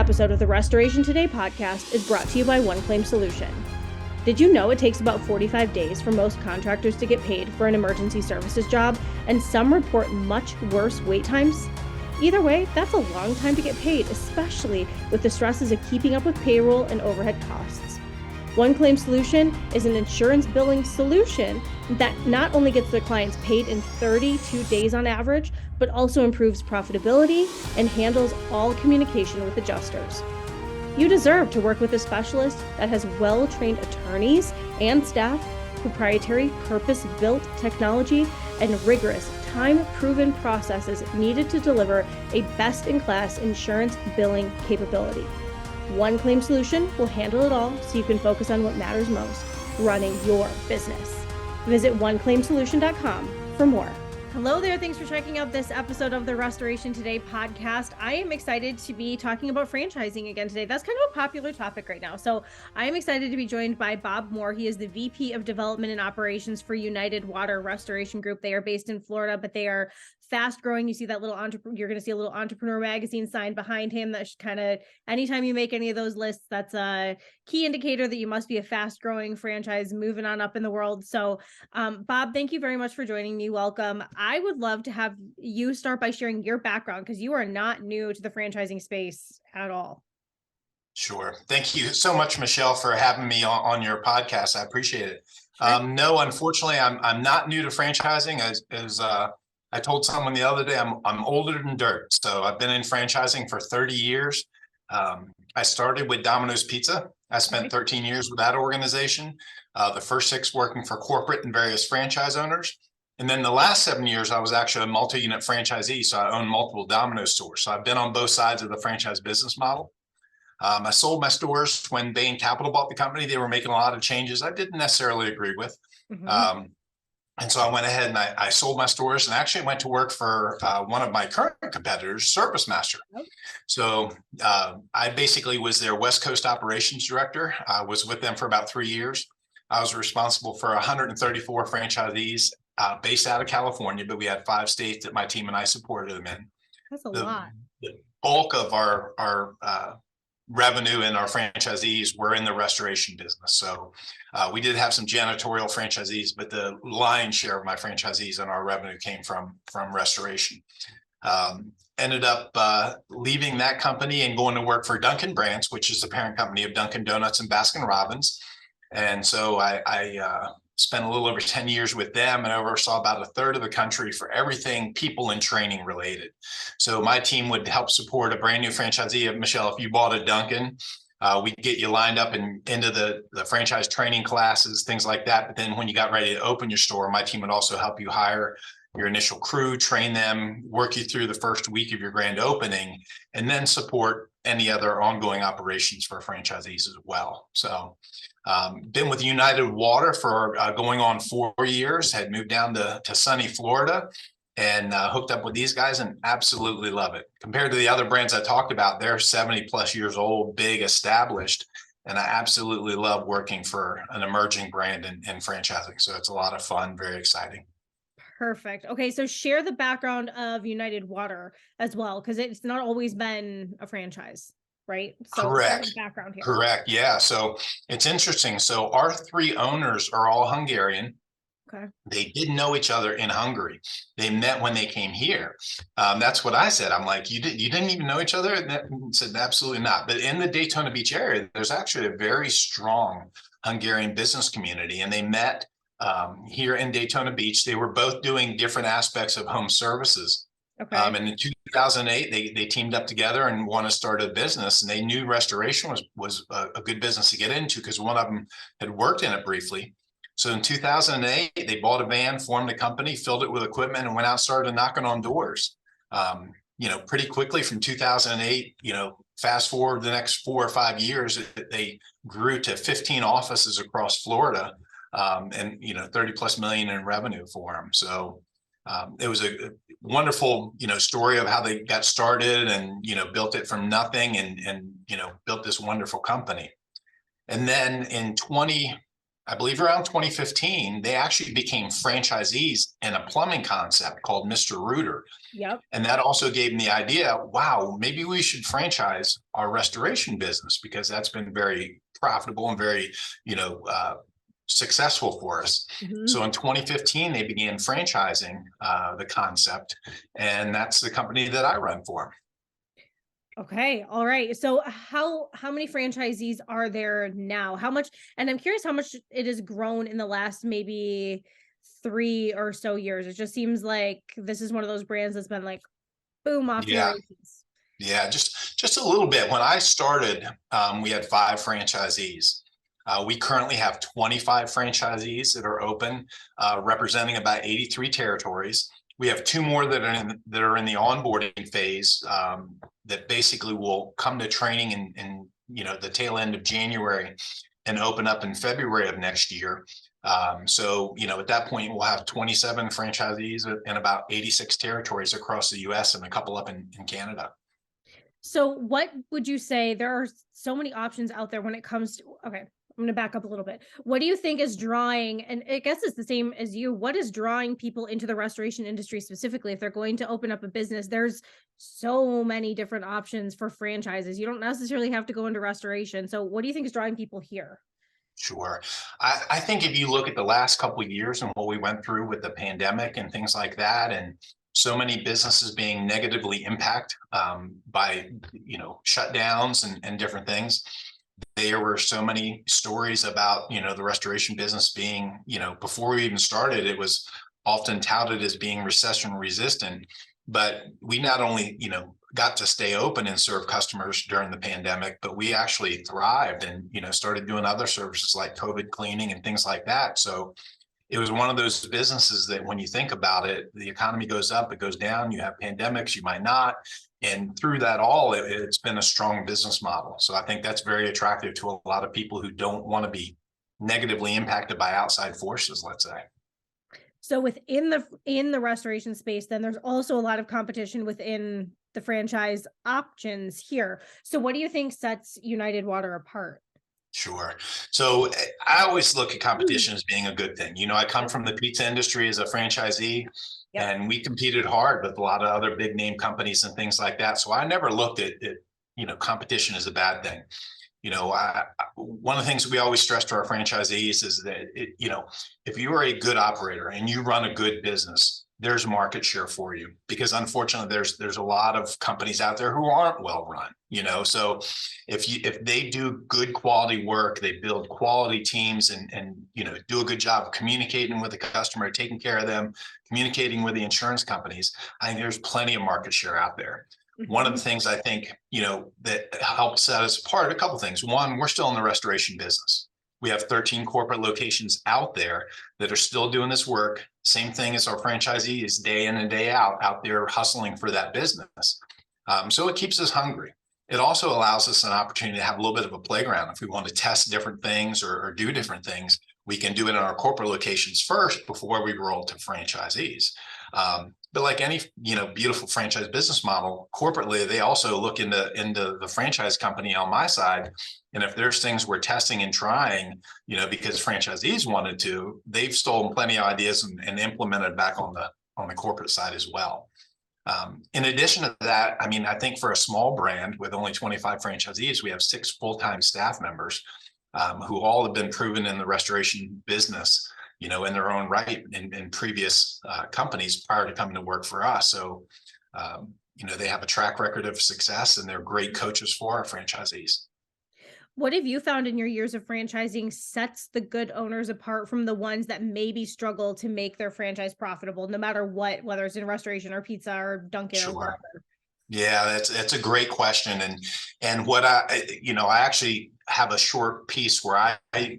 episode of the Restoration Today podcast is brought to you by One Claim Solution. Did you know it takes about 45 days for most contractors to get paid for an emergency services job, and some report much worse wait times? Either way, that's a long time to get paid, especially with the stresses of keeping up with payroll and overhead costs. One Claim Solution is an insurance billing solution that not only gets their clients paid in 32 days on average, but also improves profitability and handles all communication with adjusters. You deserve to work with a specialist that has well-trained attorneys and staff, proprietary purpose-built technology, and rigorous time-proven processes needed to deliver a best-in-class insurance billing capability. One Claim Solution will handle it all so you can focus on what matters most, running your business. Visit oneclaimsolution.com for more. Hello there. Thanks for checking out this episode of the Restoration Today podcast. I am excited to be talking about franchising again today. That's kind of a popular topic right now. So I am excited to be joined by Bob Moore. He is the VP of Development and Operations for UWRG Restoration Group. They are based in Florida, but they are fast growing. You see that little you're going to see a little entrepreneur magazine sign behind him. That should kind of, anytime you make any of those lists, that's a key indicator that you must be a fast growing franchise moving on up in the world. So Bob, thank you very much for joining me. Welcome. I would love to have you start by sharing your background, because you are not new to the franchising space at all. Sure. Thank you so much, Michelle, for having me on your podcast. I appreciate it. Sure. No, unfortunately, I'm not new to franchising. As I told someone the other day, I'm older than dirt. So I've been in franchising for 30 years. I started with Domino's Pizza. I spent 13 years with that organization. The first 6 working for corporate and various franchise owners. And then the last 7 years, I was actually a multi-unit franchisee. So I own multiple Domino's stores. So I've been on both sides of the franchise business model. I sold my stores when Bain Capital bought the company. They were making a lot of changes I didn't necessarily agree with. Mm-hmm. And so I went ahead and I sold my stores and actually went to work for one of my current competitors, Service Master. Oh. So I basically was their West Coast operations director. I was with them for about 3 years. I was responsible for 134 franchisees based out of California, but we had 5 states that my team and I supported them in. That's a lot. The bulk of our revenue and our franchisees were in the restoration business. So we did have some janitorial franchisees, but the lion's share of my franchisees and our revenue came from restoration. Ended up leaving that company and going to work for Dunkin' Brands, which is the parent company of Dunkin' Donuts and Baskin Robbins. And so I spent a little over 10 years with them and oversaw about a third of the country for everything people and training related. So my team would help support a brand new franchisee. Michelle, if you bought a Dunkin', we'd get you lined up and into the franchise training classes, things like that. But then when you got ready to open your store, my team would also help you hire your initial crew, train them, work you through the first week of your grand opening, and then support any other ongoing operations for franchisees as well. So been with United Water for going on 4 years, had moved down to sunny Florida and hooked up with these guys and absolutely love it. Compared to the other brands I talked about, they're 70 plus years old, big, established, and I absolutely love working for an emerging brand in franchising. So it's a lot of fun, very exciting. Perfect. Okay, so share the background of United Water as well, because it's not always been a franchise, right? So Correct. Background here. Correct. Yeah. So it's interesting. So our 3 owners are all Hungarian. Okay. They didn't know each other in Hungary. They met when they came here. That's what I said. I'm like, you didn't even know each other? And they said, absolutely not. But in the Daytona Beach area, there's actually a very strong Hungarian business community. And they met here in Daytona Beach. They were both doing different aspects of home services. Okay. And in 2008, they teamed up together and want to start a business. And they knew restoration was a good business to get into because one of them had worked in it briefly. So in 2008, they bought a van, formed a company, filled it with equipment, and went out and started knocking on doors. Pretty quickly from 2008, fast forward the next 4 or 5 years, they grew to 15 offices across Florida, and 30 plus million in revenue for them. So it was a wonderful, story of how they got started and, built it from nothing and built this wonderful company. And then in I believe around 2015, they actually became franchisees in a plumbing concept called Mr. Rooter. Yep. And that also gave me the idea, wow, maybe we should franchise our restoration business because that's been very profitable and very, successful for us. Mhm. So in 2015, they began franchising the concept, and that's the company that I run for. Okay. All right. So how many franchisees are there now? How much, and I'm curious how much it has grown in the last maybe 3 or so years. It just seems like this is one of those brands that's been like boom off to the Yeah, races. yeah, just a little bit. When I started, we had 5 franchisees. We currently have 25 franchisees that are open, representing about 83 territories. We have 2 more that are in the onboarding phase, that basically will come to training in the tail end of January and open up in February of next year. So at that point, we'll have 27 franchisees in about 86 territories across the US and a couple up in Canada. So what would you say, there are so many options out there when it comes to, okay, I'm going to back up a little bit. What do you think is drawing, and I guess it's the same as you, what is drawing people into the restoration industry specifically? If they're going to open up a business, there's so many different options for franchises. You don't necessarily have to go into restoration. So what do you think is drawing people here? Sure. I think if you look at the last couple of years and what we went through with the pandemic and things like that, and so many businesses being negatively impacted by shutdowns and different things, there were so many stories about the restoration business being, before we even started, it was often touted as being recession resistant. But we not only got to stay open and serve customers during the pandemic, but we actually thrived and started doing other services like COVID cleaning and things like that. So it was one of those businesses that when you think about it, the economy goes up, it goes down, you have pandemics, you might not. And through that all, it's been a strong business model. So I think that's very attractive to a lot of people who don't want to be negatively impacted by outside forces, let's say. So within the restoration space, then there's also a lot of competition within the franchise options here. So what do you think sets United Water apart? Sure. So I always look at competition as being a good thing. I come Yep. from the pizza industry as a franchisee, Yep. and we competed hard with a lot of other big name companies and things like that. So I never looked at competition as a bad thing. One of the things we always stress to our franchisees is that if you are a good operator and you run a good business, there's market share for you, because unfortunately there's a lot of companies out there who aren't well run. So if they do good quality work, they build quality teams and do a good job of communicating with the customer, taking care of them, communicating with the insurance companies, I think there's plenty of market share out there. One of the things I think, that helps set us apart, a couple of things. One, we're still in the restoration business. We have 13 corporate locations out there that are still doing this work. Same thing as our franchisees, day in and day out there hustling for that business. So it keeps us hungry. It also allows us an opportunity to have a little bit of a playground. If we want to test different things or do different things, we can do it in our corporate locations first before we roll to franchisees. But like any beautiful franchise business model, corporately they also look into the franchise company on my side, and if there's things we're testing and trying, because franchisees wanted to, they've stolen plenty of ideas and implemented back on the corporate side as well. In addition to that, I think for a small brand with only 25 franchisees, we have 6 full-time staff members who all have been proven in the restoration business, in their own right in previous companies prior to coming to work for us. So, they have a track record of success and they're great coaches for our franchisees. What have you found in your years of franchising sets the good owners apart from the ones that maybe struggle to make their franchise profitable, no matter what, whether it's in restoration or pizza or Dunkin' or Sure. whatever? Yeah, that's a great question. And what I actually have a short piece where I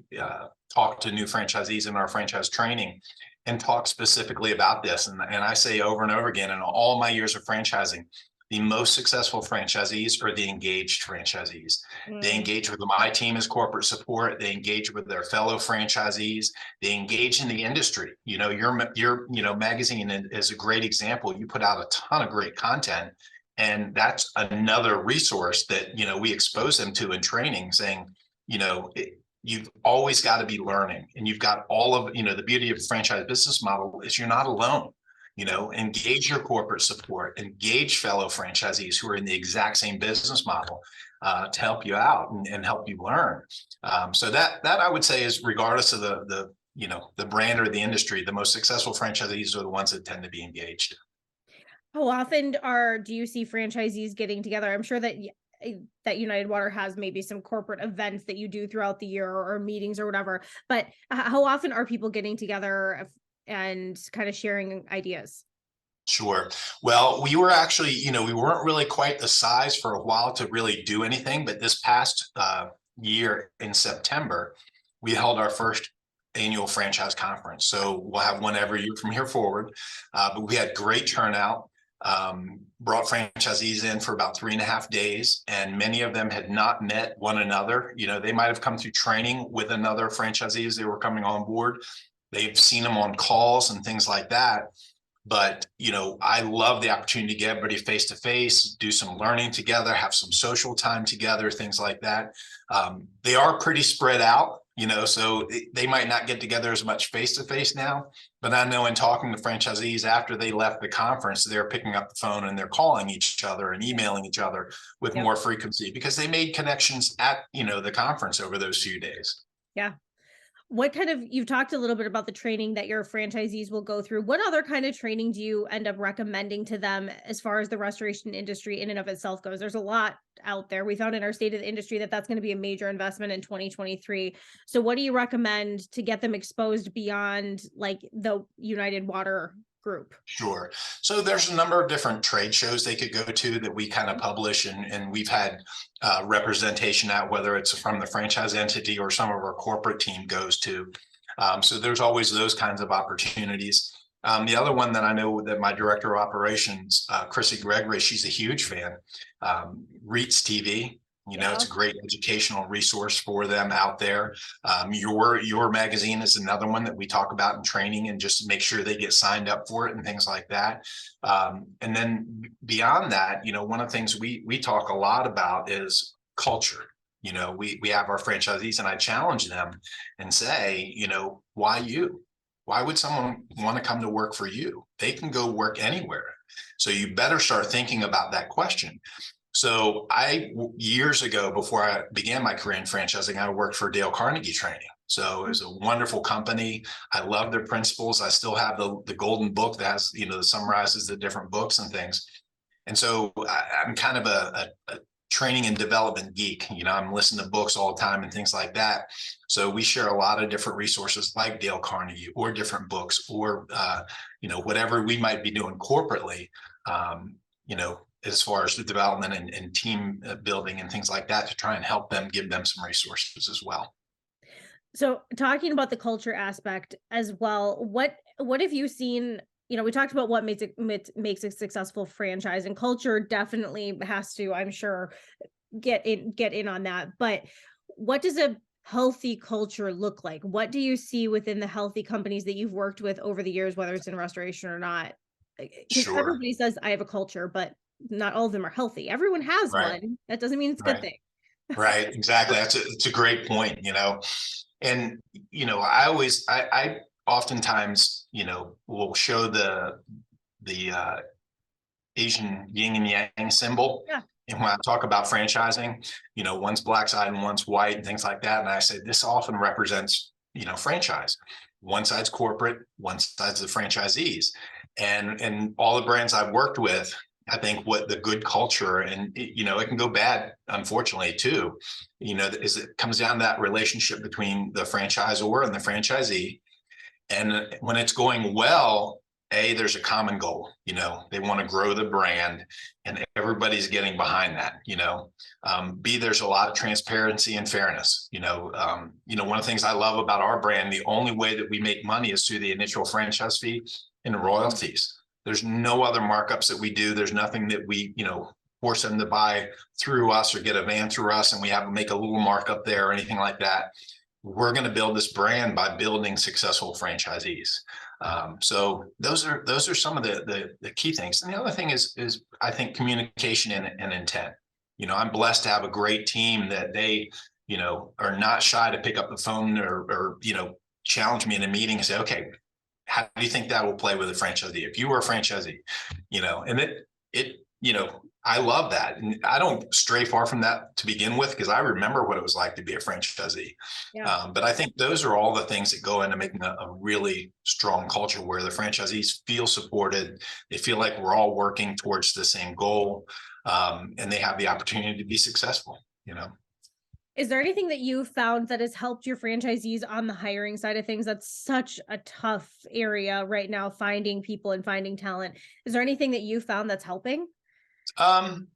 talk to new franchisees in our franchise training and talk specifically about this. And I say over and over again, in all my years of franchising, the most successful franchisees are the engaged franchisees. They engage with my team as corporate support. They engage with their fellow franchisees. They engage in the industry. Your magazine is a great example. You put out a ton of great content. And that's another resource that, we expose them to in training, saying, you've always got to be learning, and you've got all of, the beauty of the franchise business model is you're not alone. Engage your corporate support, engage fellow franchisees who are in the exact same business model to help you out and help you learn. So that I would say is, regardless of the brand or the industry, the most successful franchisees are the ones that tend to be engaged. How often do you see franchisees getting together? I'm sure that that United Water has maybe some corporate events that you do throughout the year, or meetings or whatever, but how often are people getting together and kind of sharing ideas? Sure. Well, we were actually, we weren't really quite the size for a while to really do anything, but this past year in September, we held our first annual franchise conference. So we'll have one every year from here forward. But we had great turnout, brought franchisees in for about 3.5 days, and many of them had not met one another. They might have come through training with another franchisee as they were coming on board. They've seen them on calls and things like that. But, I love the opportunity to get everybody face to face, do some learning together, have some social time together, things like that. They are pretty spread out, so they might not get together as much face to face now. But I know in talking to franchisees after they left the conference, they're picking up the phone and they're calling each other and emailing each other with more frequency, because they made connections at, the conference over those few days. Yeah. You've talked a little bit about the training that your franchisees will go through. What other kind of training do you end up recommending to them as far as the restoration industry in and of itself goes? There's a lot out there. We found in our state of the industry that's going to be a major investment in 2023. So what do you recommend to get them exposed beyond like the United Water group? Sure. So there's a number of different trade shows they could go to that we kind of publish, and we've had representation at, whether it's from the franchise entity or some of our corporate team goes to. So there's always those kinds of opportunities. The other one that I know that my director of operations, Chrissy Gregory, she's a huge fan. REITs TV. It's a great educational resource for them out there. Your magazine is another one that we talk about in training, and just make sure they get signed up for it and things like that. And then beyond that, one of the things we talk a lot about is culture. We have our franchisees, and I challenge them and say, why you? Why would someone want to come to work for you? They can go work anywhere. So you better start thinking about that question. So years ago, before I began my career in franchising, I worked for Dale Carnegie Training. So it was a wonderful company. I love their principles. I still have the golden book that has, that summarizes the different books and things. And so I'm kind of a training and development geek. I'm listening to books all the time and things like that. So we share a lot of different resources like Dale Carnegie, or different books, or, whatever we might be doing corporately, as far as the development and team building and things like that, to try and help them, give them some resources as well. So talking about the culture aspect as well, what have you seen? We talked about what makes a successful franchise, and culture definitely has to, I'm sure, get in on that. But what does a healthy culture look like? What do you see within the healthy companies that you've worked with over the years, whether it's in restoration or not? Because everybody says I have a culture, but not all of them are healthy. Everyone has one. That doesn't mean it's a good thing. Right. Exactly. It's a great point, and, I oftentimes, will show the Asian yin and yang symbol. Yeah. And when I talk about franchising, one's black side and one's white and things like that. And I say, this often represents, franchise. One side's corporate, one side's the franchisees. And all the brands I've worked with, I think what the good culture, and it can go bad, unfortunately, too, is it comes down to that relationship between the franchisor and the franchisee. And when it's going well, there's a common goal. They want to grow the brand, and everybody's getting behind that. B, there's a lot of transparency and fairness. One of the things I love about our brand, the only way that we make money is through the initial franchise fee and royalties. There's no other markups that we do. There's nothing that we, force them to buy through us or get a van through us, and we have to make a little markup there or anything like that. We're going to build this brand by building successful franchisees. So those are some of the key things. And the other thing is I think communication and intent. I'm blessed to have a great team that they are not shy to pick up the phone or challenge me in a meeting and say, okay, how do you think that will play with a franchisee? If you were a franchisee, and I love that. And I don't stray far from that to begin with, because I remember what it was like to be a franchisee. Yeah. But I think those are all the things that go into making a really strong culture where the franchisees feel supported. They feel like we're all working towards the same goal, and they have the opportunity to be successful. Is there anything that you found that has helped your franchisees on the hiring side of things? That's such a tough area right now, finding people and finding talent. Is there anything that you found that's helping? Um,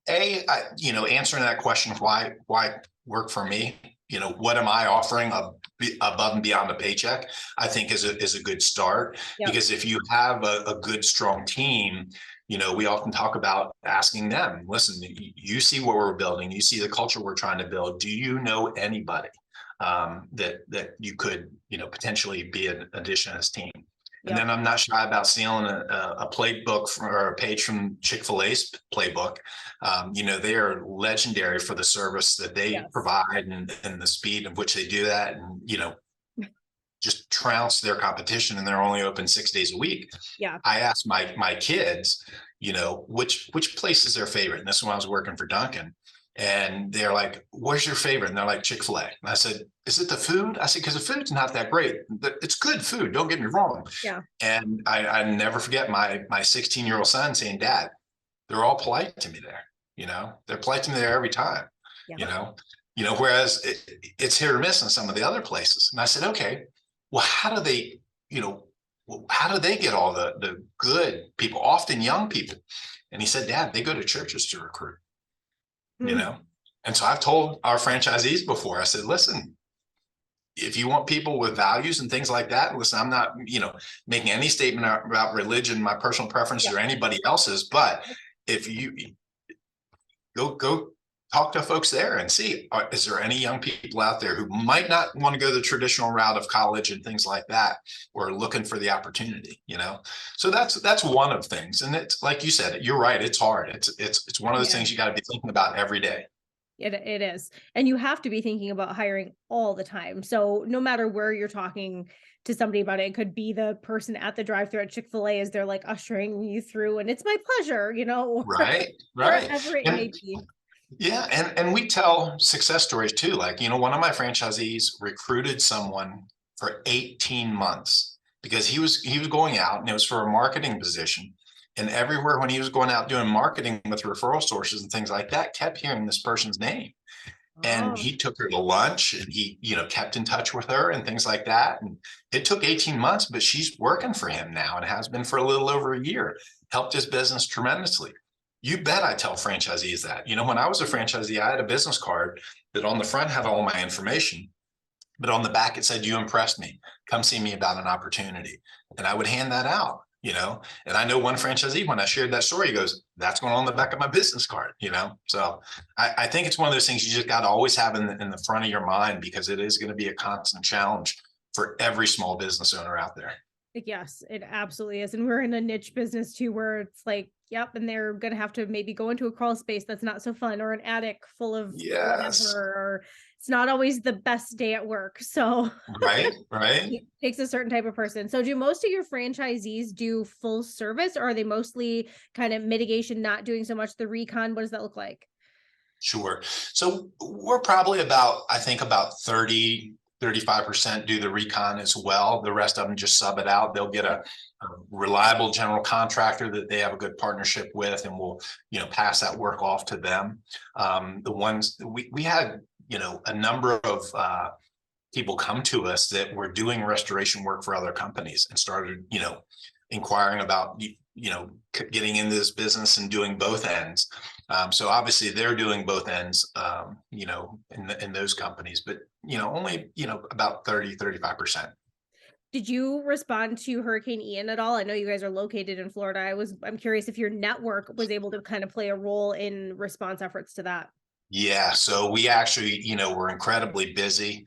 answering that question, why work for me? What am I offering above and beyond the paycheck? I think is a good start. Yep. Because if you have a good, strong team, we often talk about asking them, listen, you see what we're building, you see the culture we're trying to build. Do you know anybody that you could, potentially be an addition to this team? And then I'm not shy about stealing a playbook or a page from Chick-fil-A's playbook. They are legendary for the service that they provide and the speed of which they do that, and just trounce their competition, and they're only open 6 days a week. Yeah. I asked my kids, which place is their favorite, and this is when I was working for Dunkin'. And they're like, where's your favorite? And they're like, Chick-fil-A. And I said, is it the food? I said, because the food's not that great. It's good food, don't get me wrong. Yeah. And I never forget my 16-year-old son saying, Dad, they're all polite to me there. They're polite to me there every time. Whereas it's hit or miss in some of the other places. And I said, okay, well, how do they get all the good people, often young people? And he said, Dad, they go to churches to recruit. And so I've told our franchisees before, I said, listen, if you want people with values and things like that, listen, I'm not, making any statement about religion, my personal preferences or anybody else's, but if you go talk to folks there and see, is there any young people out there who might not want to go the traditional route of college and things like that, or looking for the opportunity, So that's one of things. And it's like you said, you're right. It's hard. It's one of those things you got to be thinking about every day. It is. And you have to be thinking about hiring all the time. So no matter where you're talking to somebody about it, it could be the person at the drive-thru at Chick-fil-A as they're like ushering you through, and it's my pleasure, Right. wherever it may be. Yeah. And we tell success stories too. Like, one of my franchisees recruited someone for 18 months because he was going out, and it was for a marketing position. And everywhere when he was going out doing marketing with referral sources and things like that, kept hearing this person's name. And he took her to lunch, and he, kept in touch with her and things like that. And it took 18 months, but she's working for him now and has been for a little over a year, helped his business tremendously. You bet I tell franchisees that. When I was a franchisee, I had a business card that on the front had all my information, but on the back it said, you impressed me. Come see me about an opportunity. And I would hand that out, and I know one franchisee, when I shared that story, he goes, that's going on the back of my business card, So I think it's one of those things you just got to always have in the front of your mind, because it is going to be a constant challenge for every small business owner out there. Yes, it absolutely is. And we're in a niche business too, where it's like, yep, and they're going to have to maybe go into a crawl space that's not so fun, or an attic full of whatever, or it's not always the best day at work. So right. It takes a certain type of person. So do most of your franchisees do full service, or are they mostly kind of mitigation, not doing so much the recon? What does that look like? Sure. So we're probably about 35% do the recon as well. The rest of them just sub it out. They'll get a reliable general contractor that they have a good partnership with, and we'll, pass that work off to them. The ones we had, a number of people come to us that were doing restoration work for other companies and started, inquiring about, getting into this business and doing both ends. So obviously they're doing both ends, in those companies, but, only, about 35%. Did you respond to Hurricane Ian at all? I know you guys are located in Florida. I'm curious if your network was able to kind of play a role in response efforts to that. Yeah, so we actually, we're incredibly busy.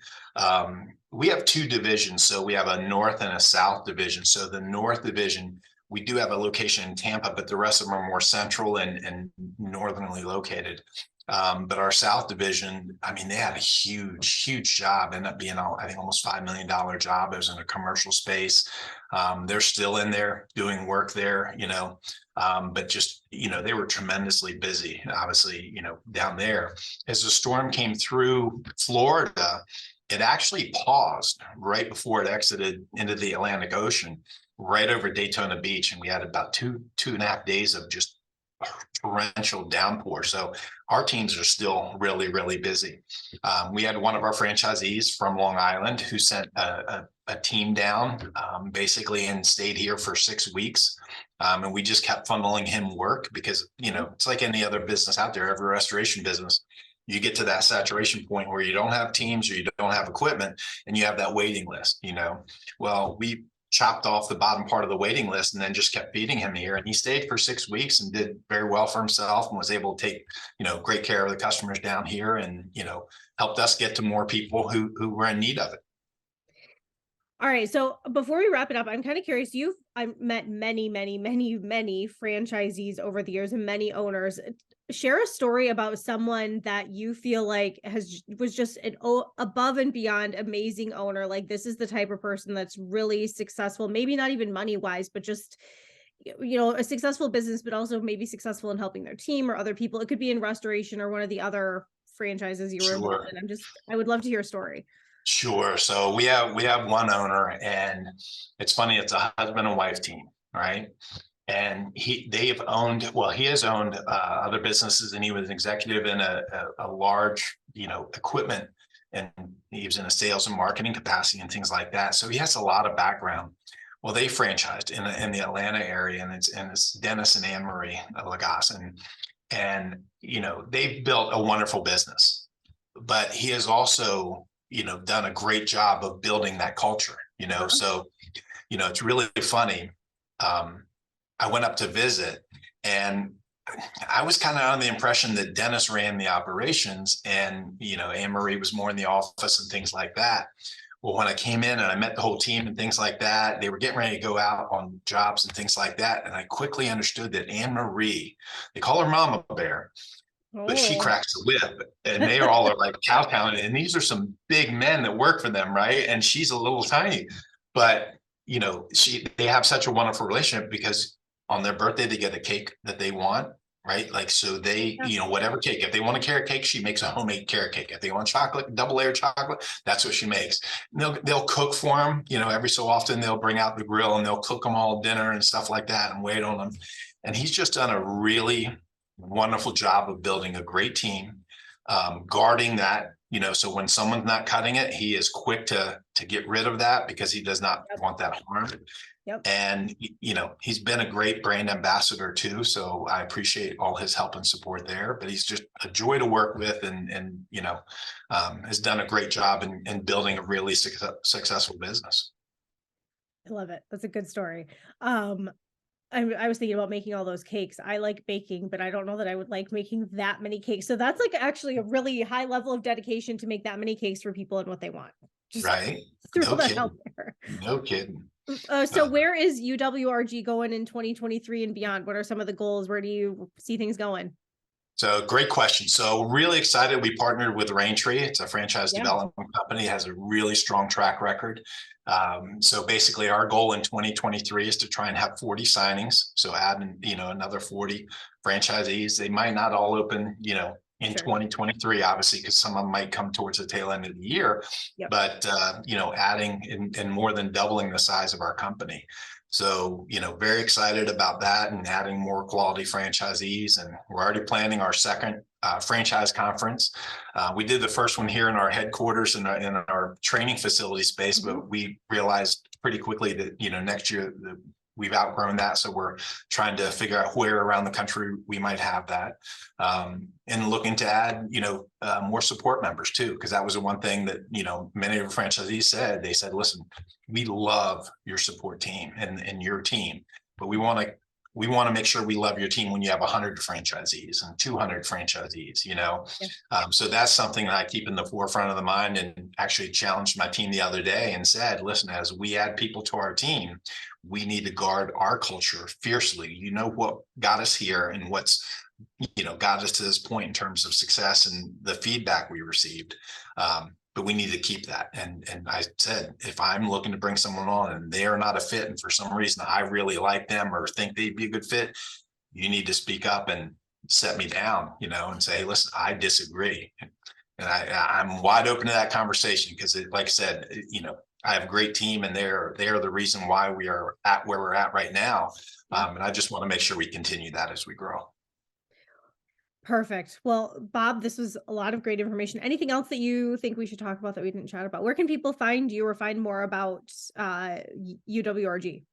We have two divisions. So we have a north and a south division. So the north division, we do have a location in Tampa, but the rest of them are more central and northernly located. But our South division, I mean, they had a huge job, ended up being, I think, almost $5 million job. It was in a commercial space. They're still in there doing work there, but just, they were tremendously busy, obviously, down there. As the storm came through Florida, it actually paused right before it exited into the Atlantic Ocean, right over Daytona Beach. And we had about two and a half days of just torrential downpour. So our teams are still really busy. We had one of our franchisees from Long Island who sent a team down basically and stayed here for 6 weeks. And we just kept funneling him work because, it's like any other business out there, every restoration business. You get to that saturation point where you don't have teams or you don't have equipment and you have that waiting list, Well, we chopped off the bottom part of the waiting list and then just kept feeding him here. And he stayed for 6 weeks and did very well for himself and was able to take, great care of the customers down here and, helped us get to more people who were in need of it. All right. So before we wrap it up, I'm kind of curious. I've met many franchisees over the years and many owners. Share a story about someone that you feel like was just an above and beyond amazing owner. Like, this is the type of person that's really successful, maybe not even money wise, but just, a successful business, but also maybe successful in helping their team or other people. It could be in restoration or one of the other franchises you were involved in. I would love to hear a story. Sure. So we have one owner, and it's funny, it's a husband and wife team, right? And he has owned other businesses, and he was an executive in a large, equipment, and he was in a sales and marketing capacity and things like that. So he has a lot of background. Well, they franchised in the Atlanta area, and it's Dennis and Anne Marie Lagasse, and they've built a wonderful business, but he has also done a great job of building that culture. So it's really funny. I went up to visit, and I was kind of under the impression that Dennis ran the operations and, Anne Marie was more in the office and things like that. Well, when I came in and I met the whole team and things like that, they were getting ready to go out on jobs and things like that. And I quickly understood that Anne Marie, they call her Mama Bear, but she cracks the whip, and they are all like cow counted. And these are some big men that work for them, right? And she's a little tiny, but they have such a wonderful relationship because on their birthday, they get a cake that they want, right? Like, so they, whatever cake, if they want a carrot cake, she makes a homemade carrot cake. If they want chocolate, double layer chocolate, that's what she makes. And they'll cook for them, every so often they'll bring out the grill and they'll cook them all dinner and stuff like that and wait on them. And he's just done a really wonderful job of building a great team, guarding that, so when someone's not cutting it, he is quick to get rid of that because he does not want that harm. Yep. And, he's been a great brand ambassador too. So I appreciate all his help and support there, but he's just a joy to work with and has done a great job in building a really successful business. I love it. That's a good story. I was thinking about making all those cakes. I like baking, but I don't know that I would like making that many cakes. So that's like actually a really high level of dedication to make that many cakes for people and what they want. Just right. Throw that out there. No kidding. So where is UWRG going in 2023 and beyond? What are some of the goals? Where do you see things going? So great question. So really excited. We partnered with Raintree. It's a franchise development company. It has a really strong track record. So basically our goal in 2023 is to try and have 40 signings. So add, another 40 franchisees. They might not all open, in 2023, obviously, because some of them might come towards the tail end of the year, but, adding and more than doubling the size of our company. So, very excited about that and adding more quality franchisees. And we're already planning our second franchise conference. We did the first one here in our headquarters in our training facility space, but we realized pretty quickly that, next year we've outgrown that. So we're trying to figure out where around the country we might have that, and looking to add, more support members too, because that was the one thing that, many of our franchisees said. They said, listen, we love your support team and your team, but we want to make sure we love your team when you have 100 franchisees and 200 franchisees, So that's something that I keep in the forefront of the mind, and actually challenged my team the other day and said, listen, as we add people to our team, we need to guard our culture fiercely. What got us here and what's got us to this point in terms of success and the feedback we received. But we need to keep that. And I said, if I'm looking to bring someone on and they are not a fit, and for some reason I really like them or think they'd be a good fit, you need to speak up and set me down, and say, hey, listen, I disagree. And I'm wide open to that conversation because, like I said, I have a great team, and they're the reason why we are at where we're at right now. And I just want to make sure we continue that as we grow. Perfect. Well, Bob, this was a lot of great information. Anything else that you think we should talk about that we didn't chat about? Where can people find you or find more about UWRG?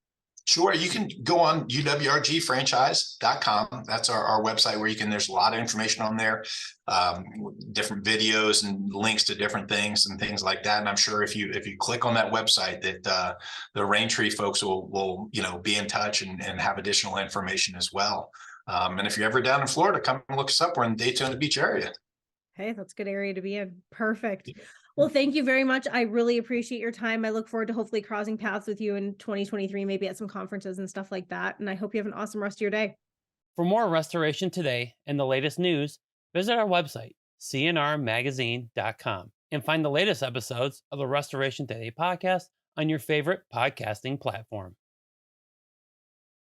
Sure. You can go on uwrgfranchise.com. That's our website where there's a lot of information on there, different videos and links to different things and things like that. And I'm sure if you click on that website that the Raintree folks will be in touch and have additional information as well. And if you're ever down in Florida, come and look us up. We're in the Daytona Beach area. Hey, that's a good area to be in. Perfect. Well, thank you very much. I really appreciate your time. I look forward to hopefully crossing paths with you in 2023, maybe at some conferences and stuff like that. And I hope you have an awesome rest of your day. For more Restoration Today and the latest news, visit our website, cnrmagazine.com, and find the latest episodes of the Restoration Today podcast on your favorite podcasting platform.